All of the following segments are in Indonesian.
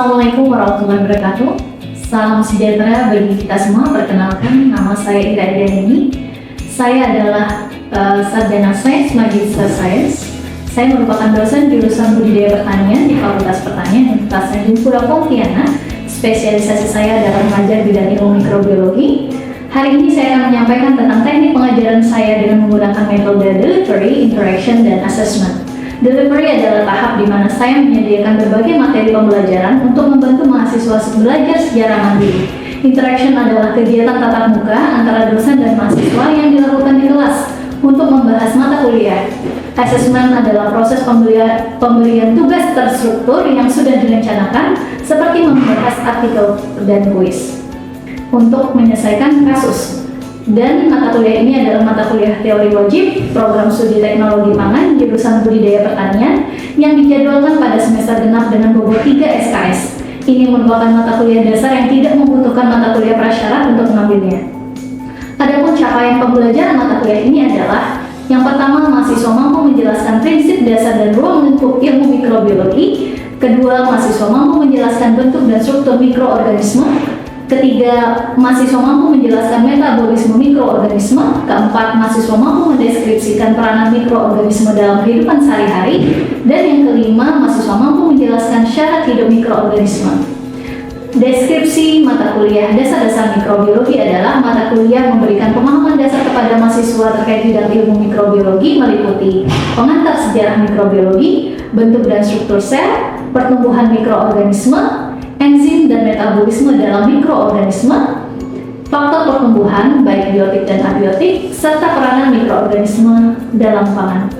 Assalamualaikum warahmatullahi wabarakatuh. Salam sejahtera bagi kita semua. Perkenalkan, nama saya Ira Diani. Saya adalah sarjana sains, magister sains. Saya merupakan dosen jurusan budidaya pertanian di Fakultas Pertanian Universitas Tanjung Pura Pontianak. Spesialisasi saya adalah mengajar bidang ilmu mikrobiologi. Hari ini saya akan menyampaikan tentang teknik pengajaran saya dengan menggunakan metode delivery, interaction, dan assessment. Delivery adalah tahap di mana saya menyediakan berbagai materi pembelajaran untuk membantu mahasiswa belajar secara mandiri. Interaction adalah kegiatan tatap muka antara dosen dan mahasiswa yang dilakukan di kelas untuk membahas mata kuliah. Assessment adalah proses pemberian tugas terstruktur yang sudah direncanakan, seperti membahas artikel dan kuis untuk menyelesaikan kasus. Dan mata kuliah ini adalah mata kuliah teori wajib program studi teknologi pangan jurusan budidaya pertanian yang dijadwalkan pada semester genap dengan bobot 3 SKS. Ini merupakan mata kuliah dasar yang tidak membutuhkan mata kuliah prasyarat untuk mengambilnya. Adapun capaian pembelajaran mata kuliah ini adalah: yang pertama, mahasiswa mampu menjelaskan prinsip dasar dan ruang lingkup ilmu mikrobiologi. Kedua, mahasiswa mampu menjelaskan bentuk dan struktur mikroorganisme. Ketiga, mahasiswa mampu menjelaskan metabolisme mikroorganisme. Keempat, mahasiswa mampu mendeskripsikan peranan mikroorganisme dalam kehidupan sehari-hari. Dan yang kelima, mahasiswa mampu menjelaskan syarat hidup mikroorganisme. Deskripsi mata kuliah dasar-dasar mikrobiologi adalah mata kuliah memberikan pemahaman dasar kepada mahasiswa terkait bidang ilmu mikrobiologi, meliputi pengantar sejarah mikrobiologi, bentuk dan struktur sel, pertumbuhan mikroorganisme, enzim dan metabolisme dalam mikroorganisme, faktor pertumbuhan baik biotik dan abiotik, serta peranan mikroorganisme dalam pangan.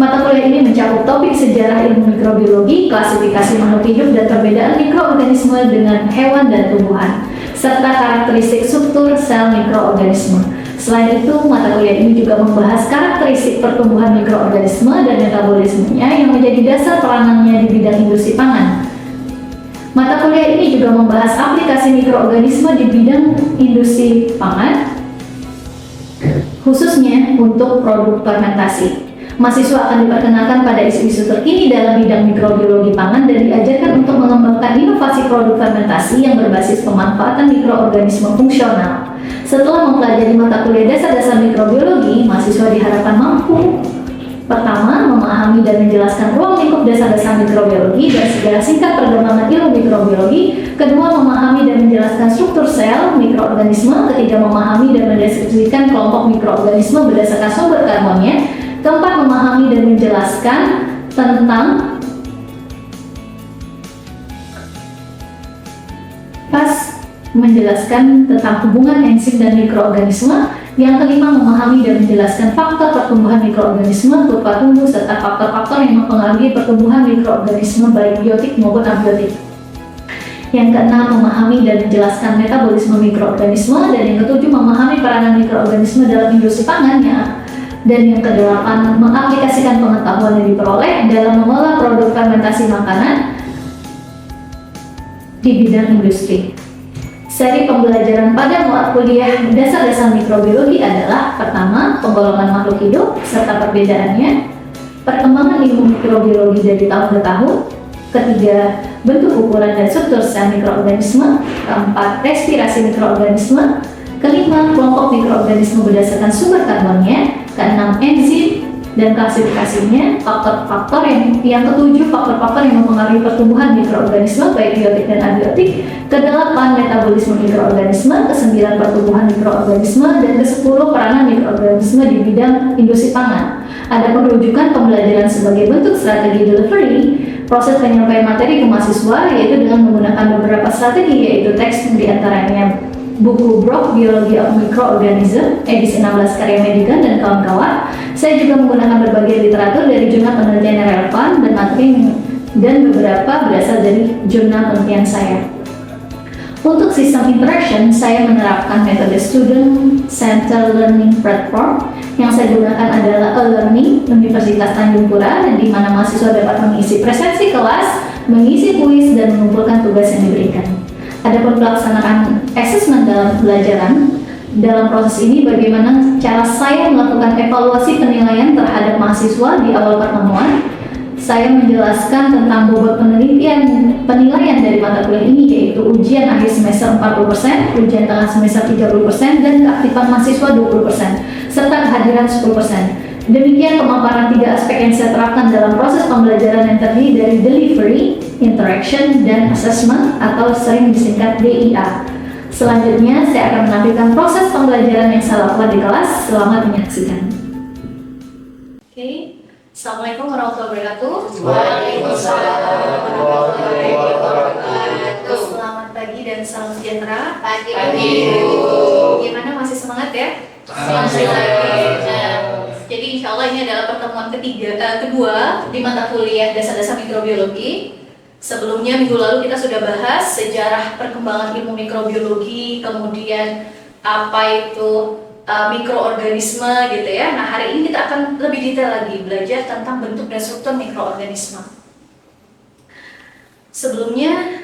Mata kuliah ini mencakup topik sejarah ilmu mikrobiologi, klasifikasi makhluk hidup dan perbedaan mikroorganisme dengan hewan dan tumbuhan, serta karakteristik struktur sel mikroorganisme. Selain itu, mata kuliah ini juga membahas karakteristik pertumbuhan mikroorganisme dan metabolismenya yang menjadi dasar peranannya di bidang industri pangan. Mata kuliah ini juga membahas aplikasi mikroorganisme di bidang industri pangan, khususnya untuk produk fermentasi. Mahasiswa akan diperkenalkan pada isu-isu terkini dalam bidang mikrobiologi pangan dan diajarkan untuk mengembangkan inovasi produk fermentasi yang berbasis pemanfaatan mikroorganisme fungsional. Setelah mempelajari mata kuliah dasar-dasar mikrobiologi, mahasiswa diharapkan mampu: pertama, memahami dan menjelaskan ruang lingkup dasar-dasar mikrobiologi dan sejarah singkat perkembangan ilmu mikrobiologi. Kedua, memahami dan menjelaskan struktur sel mikroorganisme. Ketiga, memahami dan mendeskripsikan kelompok mikroorganisme berdasarkan sumber karbonnya. Keempat, memahami dan menjelaskan tentang hubungan enzim dan mikroorganisme. Yang kelima, memahami dan menjelaskan faktor pertumbuhan mikroorganisme, kurva tumbuh, serta faktor-faktor yang mempengaruhi pertumbuhan mikroorganisme baik biotik maupun abiotik. Yang keenam, memahami dan menjelaskan metabolisme mikroorganisme. Dan yang ketujuh, memahami peranan mikroorganisme dalam industri pangan. Dan yang kedelapan, mengaplikasikan pengetahuan yang diperoleh dalam mengolah produk fermentasi makanan di bidang industri. Seri pembelajaran pada mata kuliah dasar-dasar mikrobiologi adalah: pertama, penggolongan makhluk hidup serta perbedaannya, perkembangan ilmu mikrobiologi dari tahun ke tahun. Ketiga, bentuk, ukuran, dan struktur sel mikroorganisme. Keempat, respirasi mikroorganisme. Kelima, kelompok mikroorganisme berdasarkan sumber karbonnya. Keenam, enzim dan klasifikasinya. Faktor-faktor yang ketujuh, faktor-faktor yang mempengaruhi pertumbuhan mikroorganisme baik biotik dan abiotik. Kedelapan, metabolisme mikroorganisme. Kesembilan, pertumbuhan mikroorganisme. Dan kesepuluh, peranan mikroorganisme di bidang industri pangan. Ada rujukan pembelajaran sebagai bentuk strategi delivery. Proses penyampaian materi ke mahasiswa yaitu dengan menggunakan beberapa strategi, yaitu teks, diantaranya buku Brock Biology of Microorganism edisi 16 karya Medigan dan kawan-kawan. Saya juga menggunakan berbagai literatur dari jurnal penelitian yang relevan dan materi, dan beberapa berasal dari jurnal penelitian saya. Untuk sistem interaction, saya menerapkan metode Student Center Learning Platform. Yang saya gunakan adalah e-learning Universitas Tanjung Pura, di mana mahasiswa dapat mengisi presensi kelas, mengisi kuis, dan mengumpulkan tugas yang diberikan. Adapun pelaksanaan assessment dalam pembelajaran, dalam proses ini bagaimana cara saya melakukan evaluasi penilaian terhadap mahasiswa di awal pertemuan. saya menjelaskan tentang bobot penilaian dari mata kuliah ini, yaitu ujian akhir semester 40%, ujian tengah semester 30%, dan keaktifan mahasiswa 20%, serta kehadiran 10%. Demikian pemaparan 3 aspek yang saya terapkan dalam proses pembelajaran yang terdiri dari delivery, interaction, dan assessment atau sering disingkat DIA. Selanjutnya, saya akan menampilkan proses pembelajaran yang saya lakukan di kelas. Selamat menyaksikan. Oke. Assalamualaikum warahmatullahi wabarakatuh. Waalaikumsalam warahmatullahi wabarakatuh. Selamat pagi dan salam sejahtera. Pagi. Gimana, masih semangat ya? Semangat. Jadi insya Allah ini adalah pertemuan kedua di mata kuliah dasar-dasar mikrobiologi. Sebelumnya minggu lalu kita sudah bahas sejarah perkembangan ilmu mikrobiologi, kemudian apa itu mikroorganisme gitu ya. Nah, hari ini kita akan lebih detail lagi belajar tentang bentuk dan struktur mikroorganisme. Sebelumnya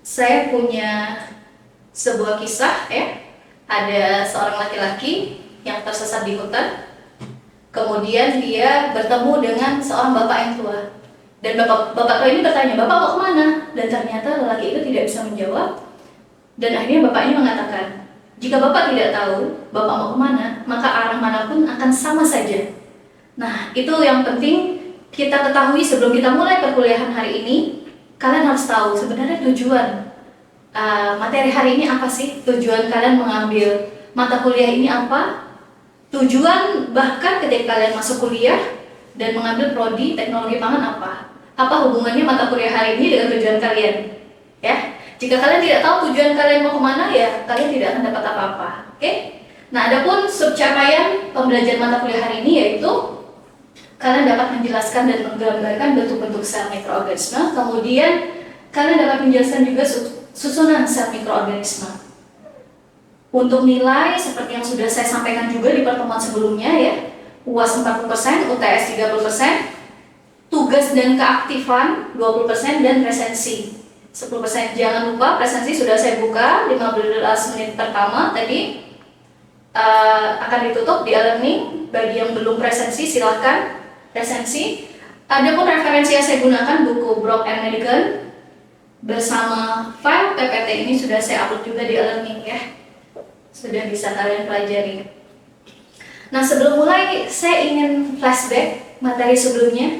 saya punya sebuah kisah ya. Ada seorang laki-laki yang tersesat di hutan. Kemudian dia bertemu dengan seorang bapak yang tua. Dan bapak tua ini bertanya, "Bapak mau kemana?" Dan ternyata lelaki itu tidak bisa menjawab. Dan akhirnya bapak ini mengatakan, "Jika Bapak tidak tahu Bapak mau kemana, maka arah manapun akan sama saja." Nah, itu yang penting kita ketahui sebelum kita mulai perkuliahan hari ini. Kalian harus tahu sebenarnya tujuan materi hari ini apa sih? Tujuan kalian mengambil mata kuliah ini apa? Tujuan bahkan ketika kalian masuk kuliah dan mengambil prodi teknologi pangan apa? Apa hubungannya mata kuliah hari ini dengan tujuan kalian? Ya. Jika kalian tidak tahu tujuan kalian mau kemana, ya kalian tidak akan dapat apa-apa. Oke? Nah, adapun subcapaian pembelajaran mata kuliah hari ini yaitu kalian dapat menjelaskan dan menggambarkan bentuk-bentuk sel mikroorganisme. Kemudian kalian dapat menjelaskan juga susunan sel mikroorganisme. Untuk nilai seperti yang sudah saya sampaikan juga di pertemuan sebelumnya ya, UAS 40%, UTS 30%, tugas dan keaktifan 20%, dan presensi 10%. Jangan lupa presensi sudah saya buka 15 menit pertama tadi, akan ditutup di e-learning. Bagi yang belum presensi silahkan presensi. Adapun referensi yang saya gunakan buku Brock and Milligan bersama file PPT ini sudah saya upload juga di e-learning ya. Sudah bisa kalian pelajari. Nah, sebelum mulai saya ingin flashback materi sebelumnya.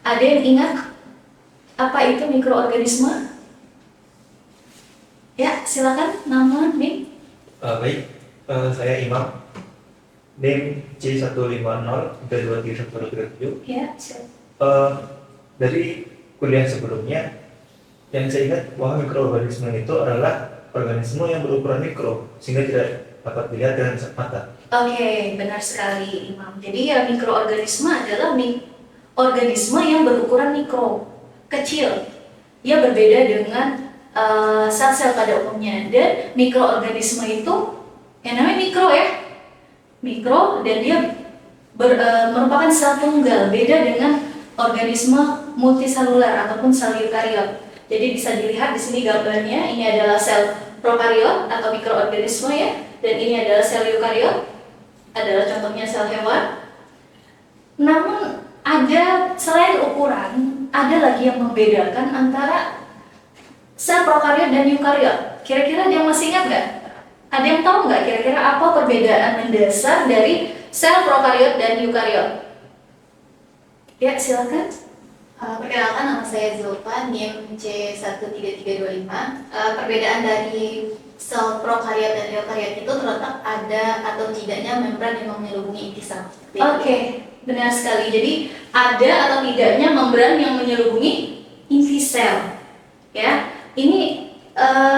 Ada yang ingat apa itu mikroorganisme? Ya, silakan. Nama, NIM. Baik, saya Imam. NIM C150-323-127. Ya, silakan. Dari kuliah sebelumnya, yang saya ingat bahwa mikroorganisme itu adalah organisme yang berukuran mikro, sehingga tidak dapat dilihat dengan kasat mata. Oke, benar sekali Imam. Jadi ya mikroorganisme adalah organisme yang berukuran mikro, kecil. Ia berbeda dengan sel-sel pada umumnya. Dan mikroorganisme itu yang namanya mikro ya, mikro, dan dia merupakan sel tunggal, beda dengan organisme multiselular ataupun sel eukariot. Jadi bisa dilihat di sini gambarnya, ini adalah sel prokariot atau mikroorganisme ya, dan ini adalah sel eukariot, adalah contohnya sel hewan. Namun ada, selain ukuran, ada lagi yang membedakan antara sel prokariot dan eukariot. Kira-kira dia masih ingat nggak? Ada yang tahu nggak kira-kira apa perbedaan mendasar dari sel prokariot dan eukariot? Ya, silakan. Perkenalkan, nama saya Zulfa, NIM C13325. Perbedaan dari sel prokariot dan eukariot itu terletak ada atau tidaknya membran yang menyeluruhi inti sel. Oke, benar sekali. Jadi ada atau tidaknya membran yang menyelubungi inti sel. Ya, ini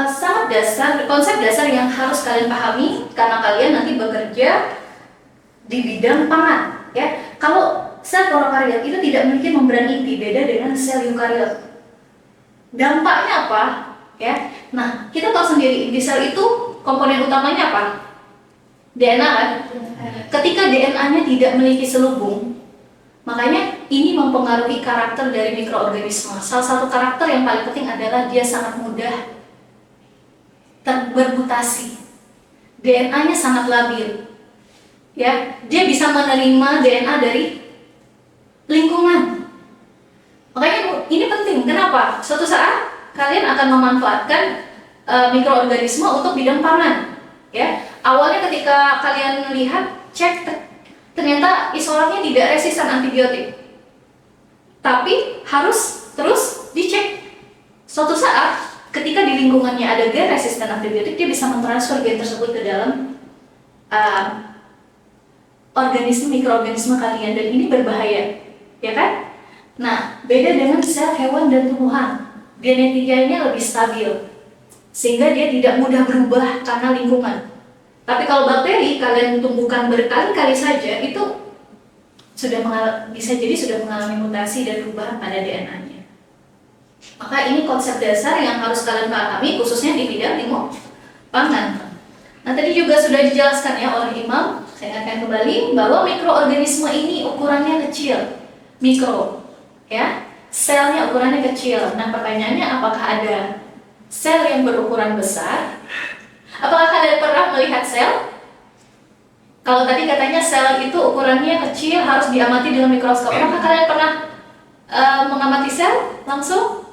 sangat dasar, konsep dasar yang harus kalian pahami karena kalian nanti bekerja di bidang pangan. Ya, kalau sel prokariot itu tidak memiliki membran inti, beda dengan sel eukariot. Dampaknya apa? Ya, nah kita tahu sendiri inti sel itu komponen utamanya apa? DNA kan? Ketika DNA-nya tidak memiliki selubung, makanya ini mempengaruhi karakter dari mikroorganisme. Salah satu karakter yang paling penting adalah dia sangat mudah bermutasi. DNA-nya sangat labil. Ya, dia bisa menerima DNA dari lingkungan. apa? Suatu saat kalian akan memanfaatkan mikroorganisme untuk bidang pangan, ya. Awalnya ketika kalian lihat, cek ternyata isolatnya tidak resisten antibiotik, tapi harus terus dicek. Suatu saat ketika di lingkungannya ada gen resisten antibiotik, dia bisa mentransfer gen tersebut ke dalam mikroorganisme kalian, dan ini berbahaya, ya kan? Nah, beda dengan sel hewan dan tumbuhan, genetikanya lebih stabil, sehingga dia tidak mudah berubah karena lingkungan. Tapi kalau bakteri kalian tumbuhkan berkali-kali saja, itu bisa jadi sudah mengalami mutasi dan perubahan pada DNA-nya. Maka ini konsep dasar yang harus kalian pahami, khususnya di bidang ilmu pangan. Nah, tadi juga sudah dijelaskan ya oleh Imam. Saya ingatkan kembali bahwa mikroorganisme ini ukurannya kecil, mikro, ya, selnya ukurannya kecil. Nah, pertanyaannya, apakah ada sel yang berukuran besar? Apakah kalian pernah melihat sel? Kalau tadi katanya sel itu ukurannya kecil, harus diamati dengan mikroskop. Apakah kalian pernah mengamati sel langsung?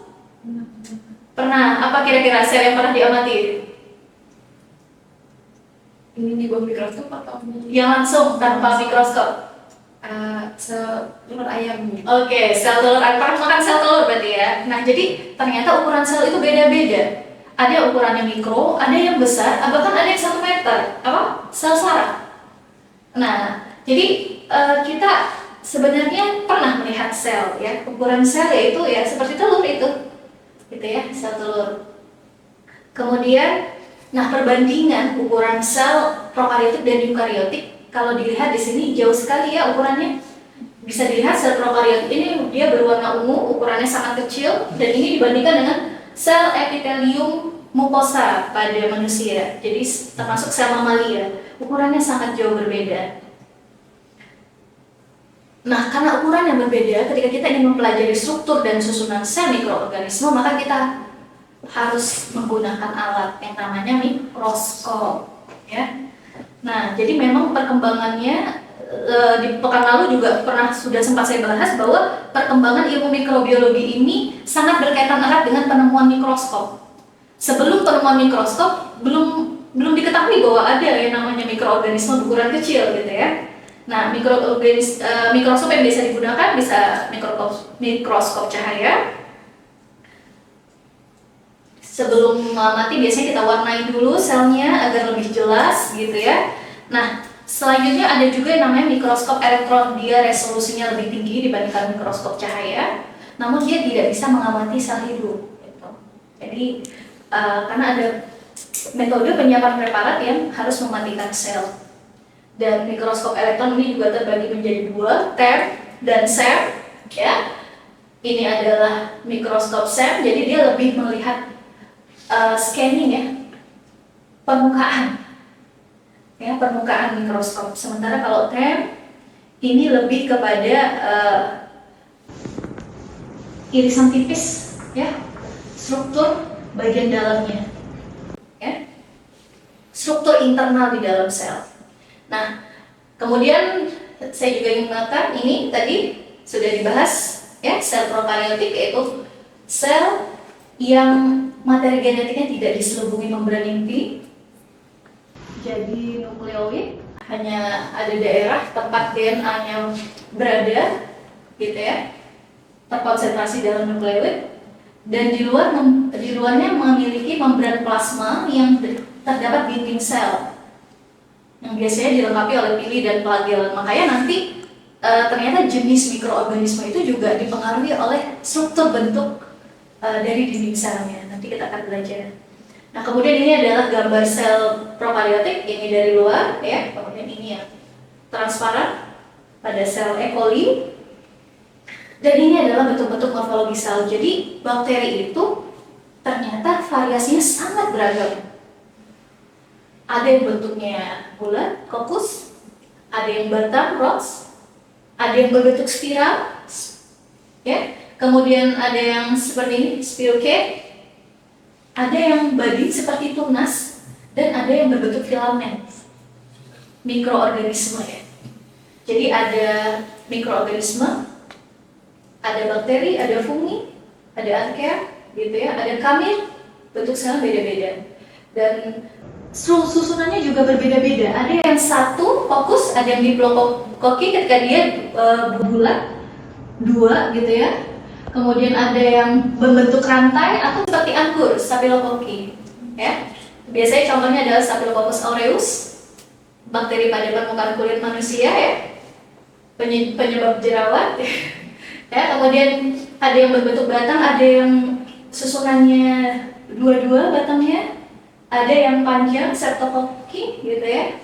Pernah. Apa kira-kira sel yang pernah diamati? Ini di bawah mikroskop atau Yang langsung tanpa mikroskop? sel telur ayam? Oke, sel telur. Pernah makan sel telur berarti ya? Nah, jadi ternyata ukuran sel itu beda-beda. Ada ukurannya mikro, ada yang besar, bahkan ada yang 1 meter. Apa? Sel saraf. Nah, jadi kita sebenarnya pernah melihat sel ya. Ukuran sel yaitu ya seperti telur itu, gitu ya, sel telur. Kemudian, nah, perbandingan ukuran sel prokaryotik dan eukaryotik, kalau dilihat di sini jauh sekali ya ukurannya. Bisa dilihat sel prokaryotik ini dia berwarna ungu, ukurannya sangat kecil, dan ini dibandingkan dengan sel epitelium mukosa pada manusia. Jadi termasuk sel mamalia, ukurannya sangat jauh berbeda. Nah, karena ukuran yang berbeda, ketika kita ingin mempelajari struktur dan susunan sel mikroorganisme, maka kita harus menggunakan alat yang namanya mikroskop, ya. Nah, jadi memang perkembangannya di pekan lalu juga sudah sempat saya bahas bahwa perkembangan ilmu mikrobiologi ini sangat berkaitan erat dengan penemuan mikroskop. Sebelum penemuan mikroskop belum diketahui bahwa ada yang namanya mikroorganisme berukuran kecil, gitu ya. Nah, mikroskop yang biasa digunakan bisa mikroskop cahaya. Sebelum mengamati biasanya kita warnai dulu selnya agar lebih jelas, gitu ya. Nah, selanjutnya ada juga yang namanya mikroskop elektron. Dia resolusinya lebih tinggi dibandingkan mikroskop cahaya, namun dia tidak bisa mengamati sel hidup, gitu. Jadi karena ada metode penyiapan preparat yang harus mematikan sel. Dan mikroskop elektron ini juga terbagi menjadi 2, TEM dan SEM, ya. Ini adalah mikroskop SEM, jadi dia lebih melihat scanning ya, permukaan, ya, permukaan mikroskop. Sementara kalau TEM ini lebih kepada irisan tipis, ya, struktur bagian dalamnya, ya, struktur internal di dalam sel. Nah, kemudian saya juga ingin mengatakan ini tadi sudah dibahas ya, sel prokaryotik yaitu sel yang materi genetiknya tidak diselubungi membran inti, jadi nukleoid, hanya ada daerah tempat DNA-nya berada, gitu ya, terkonsentrasi dalam nukleoid. Dan di luarnya memiliki membran plasma yang terdapat dinding sel yang biasanya dilengkapi oleh pili dan flagel. Makanya nanti ternyata jenis mikroorganisme itu juga dipengaruhi oleh struktur bentuk dari dinding selnya. Nanti kita akan belajar. Nah, kemudian ini adalah gambar sel prokaryotik, ini dari luar ya. Kemudian ini yang transparan pada sel E. coli. Dan ini adalah bentuk-bentuk morfologi sel. Jadi bakteri itu ternyata variasinya sangat beragam. Ada yang bentuknya bulat, kokus, ada yang batang, rods, ada yang berbentuk spiral, ya. Kemudian ada yang seperti ini, spirochete, ada yang body seperti tunas, dan ada yang berbentuk filamen. Mikroorganisme ya. Jadi ada mikroorganisme, ada bakteri, ada fungi, ada Anker, gitu ya, ada Kamil, bentuk selnya beda-beda. Dan susunannya juga berbeda-beda. Ada yang satu fokus, ada yang diplokoki ketika dia bulat, dua gitu ya. Kemudian ada yang membentuk rantai atau seperti anggur, Staphylococcus, ya. Biasanya contohnya adalah Staphylococcus aureus, bakteri pada permukaan kulit manusia ya, penyebab jerawat. Ya, kemudian ada yang berbentuk batang, ada yang susunannya dua-dua batangnya, ada yang panjang Streptococcus gitu ya,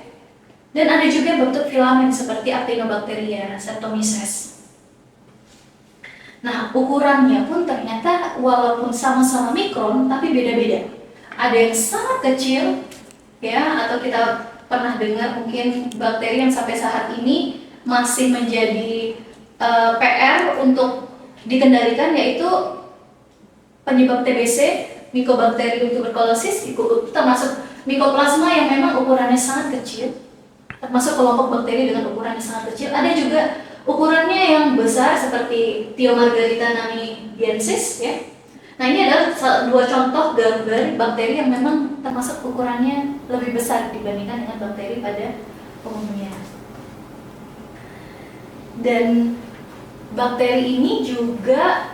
dan ada juga bentuk filamen seperti Actinobacteria, Streptomyces. Nah, ukurannya pun ternyata walaupun sama-sama mikron tapi beda-beda. Ada yang sangat kecil ya, atau kita pernah dengar mungkin bakteri yang sampai saat ini masih menjadi PR untuk dikendalikan, yaitu penyebab TBC, Mycobacterium tuberculosis, termasuk Mycoplasma yang memang ukurannya sangat kecil, termasuk kelompok bakteri dengan ukurannya sangat kecil. Ada juga ukurannya yang besar seperti Thiomargarita namibiensis ya. Nah, ini adalah dua contoh gambar bakteri yang memang termasuk ukurannya lebih besar dibandingkan dengan bakteri pada umumnya. Dan bakteri ini juga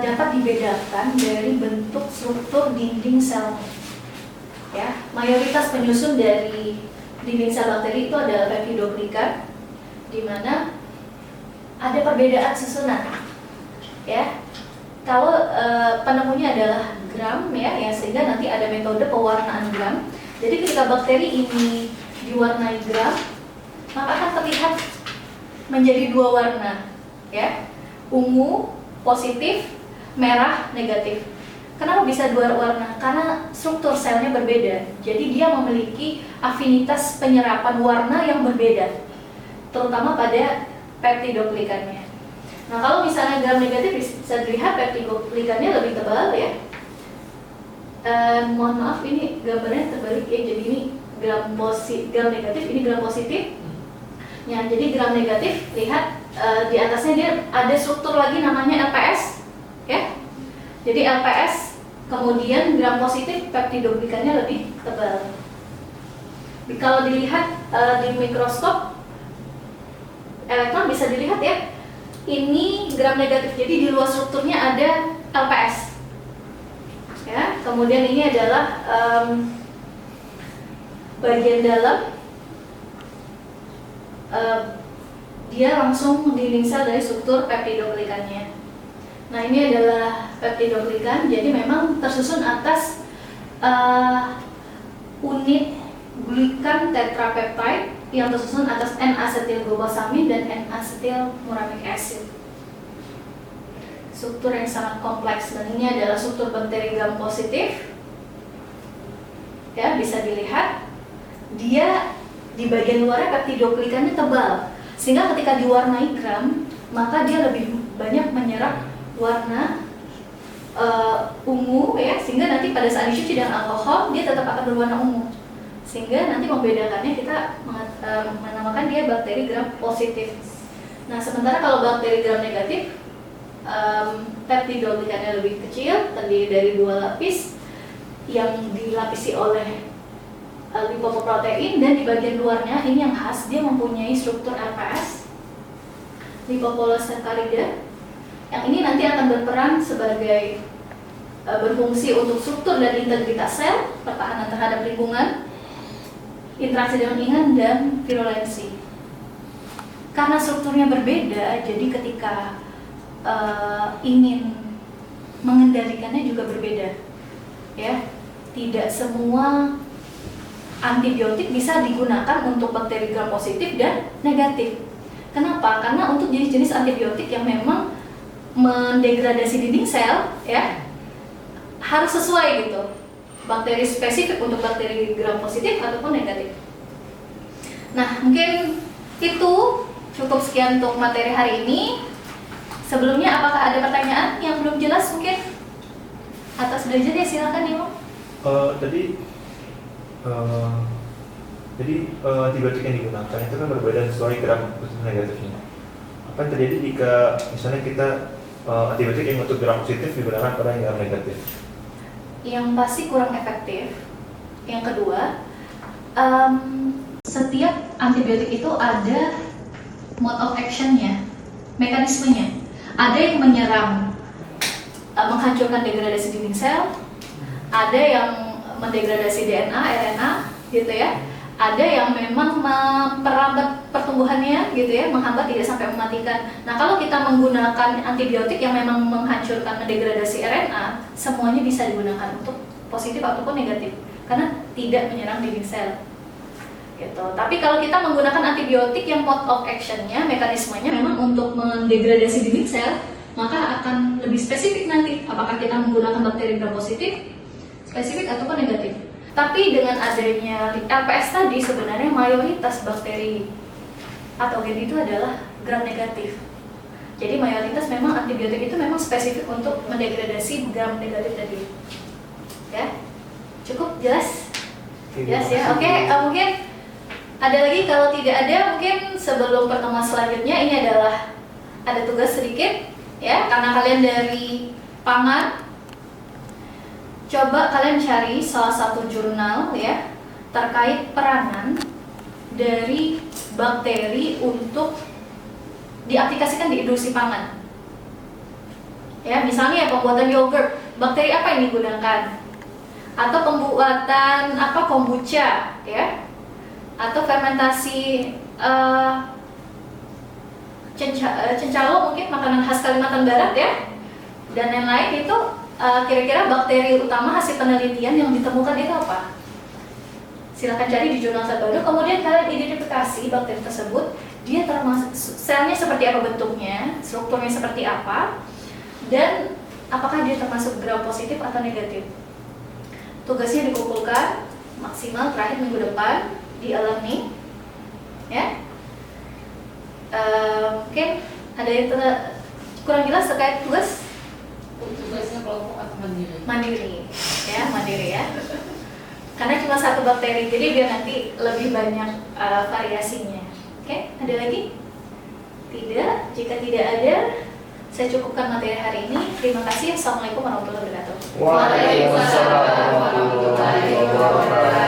dapat dibedakan dari bentuk struktur dinding selnya. Ya, mayoritas penyusun dari dinding sel bakteri itu adalah peptidoglikan, di mana ada perbedaan susunan. Ya, kalau penemunya adalah gram ya, sehingga nanti ada metode pewarnaan gram. Jadi ketika bakteri ini diwarnai gram, maka akan terlihat menjadi dua warna, ya, ungu positif, merah negatif. Kenapa bisa dua warna? Karena struktur selnya berbeda. Jadi dia memiliki afinitas penyerapan warna yang berbeda, terutama pada peptidoglikannya. Nah, kalau misalnya gram negatif bisa dilihat peptidoglikannya lebih tebal ya. Mohon maaf, ini gambarnya terbalik ya. Jadi ini gram negatif, ini gram positif. Ya, jadi gram negatif, lihat di atasnya dia ada struktur lagi namanya LPS, ya. Jadi LPS, kemudian gram positif peptidoglikannya lebih tebal. Kalau dilihat di mikroskop elektron bisa dilihat ya, ini gram negatif. Jadi di luar strukturnya ada LPS, ya. Kemudian ini adalah bagian dalam. Dia langsung dinding sel dari struktur peptidoglikannya. Nah, ini adalah peptidoglikan, jadi memang tersusun atas unit glikan tetrapeptide yang tersusun atas N-asetilglucosamin dan N-asetilmuramic acid. Struktur yang sangat kompleks, dan ini adalah struktur bakteri gram positif. Ya, bisa dilihat dia di bagian luarnya peptidoglikannya tebal, sehingga ketika diwarnai gram, maka dia lebih banyak menyerap warna ungu ya, sehingga nanti pada saat dicuci dengan alkohol dia tetap akan berwarna ungu, sehingga nanti membedakannya kita menamakan dia bakteri gram positif. Nah, sementara kalau bakteri gram negatif, peptidoglikannya lebih kecil, terdiri dari dua lapis yang dilapisi oleh lipoprotein, dan di bagian luarnya ini yang khas, dia mempunyai struktur LPS, lipopolysaccharida, yang ini nanti akan berperan sebagai berfungsi untuk struktur dan integritas sel, pertahanan terhadap lingkungan, interaksi dengan lingkungan, dan virulensi. Karena strukturnya berbeda, jadi ketika ingin mengendalikannya juga berbeda, ya. Tidak semua antibiotik bisa digunakan untuk bakteri gram positif dan negatif. Kenapa? Karena untuk jenis-jenis antibiotik yang memang mendegradasi dinding sel, ya, harus sesuai gitu. Bakteri spesifik untuk bakteri gram positif ataupun negatif. Nah, mungkin itu cukup sekian untuk materi hari ini. Sebelumnya, apakah ada pertanyaan yang belum jelas mungkin? Atau sudah jelas, silakan Nimo. Jadi antibiotik yang digunakan itu kan berbeda sesuai gram positif negatifnya. Apa yang terjadi jika misalnya kita antibiotik yang untuk gram positif digunakan pada yang gram negatif? Yang pasti kurang efektif. Yang kedua, setiap antibiotik itu ada mode of actionnya, mekanismenya. Ada yang menyerang, menghancurkan degradasi dinding sel, ada yang mendegradasi DNA, RNA, gitu ya. Ada yang memang memperambat pertumbuhannya, gitu ya, menghambat tidak sampai mematikan. Nah, kalau kita menggunakan antibiotik yang memang menghancurkan, mendegradasi RNA, semuanya bisa digunakan untuk positif ataupun negatif, karena tidak menyerang dinding sel. Gitu. Tapi kalau kita menggunakan antibiotik yang mode of actionnya, mekanismenya memang untuk mendegradasi dinding sel, maka akan lebih spesifik nanti apakah kita menggunakan bakteri gram positif, spesifik ataupun negatif. Tapi dengan adanya LPS tadi sebenarnya mayoritas bakteri patogen itu adalah gram negatif. Jadi mayoritas memang antibiotik itu memang spesifik untuk mendegradasi gram negatif tadi. Ya, cukup jelas? Jelas ya. Oke, mungkin ada lagi, kalau tidak ada mungkin sebelum pertemuan selanjutnya ini adalah ada tugas sedikit ya, karena kalian dari pangan. Coba kalian cari salah satu jurnal ya terkait peranan dari bakteri untuk diaplikasikan di industri pangan. Ya, misalnya pembuatan yogurt, bakteri apa yang digunakan? Atau pembuatan kombucha ya? Atau fermentasi cencalo, mungkin makanan khas Kalimantan Barat ya, dan lain-lain. Itu kira-kira bakteri utama hasil penelitian yang ditemukan itu apa? Silakan cari di jurnal terbaru, kemudian kalian identifikasi bakteri tersebut, dia termasuk selnya seperti apa bentuknya, strukturnya seperti apa, dan apakah dia termasuk gram positif atau negatif. Tugasnya dikumpulkan maksimal terakhir minggu depan di e-learning ya. Mungkin ada yang kurang jelas terkait tugas? Tugasnya kelompok atau mandiri? Mandiri ya. Karena cuma satu bakteri, jadi biar nanti lebih banyak variasinya. Oke, ada lagi? Tidak. Jika tidak ada, saya cukupkan materi hari ini. Terima kasih. Assalamualaikum warahmatullahi wabarakatuh. Waalaikumsalam warahmatullahi wabarakatuh.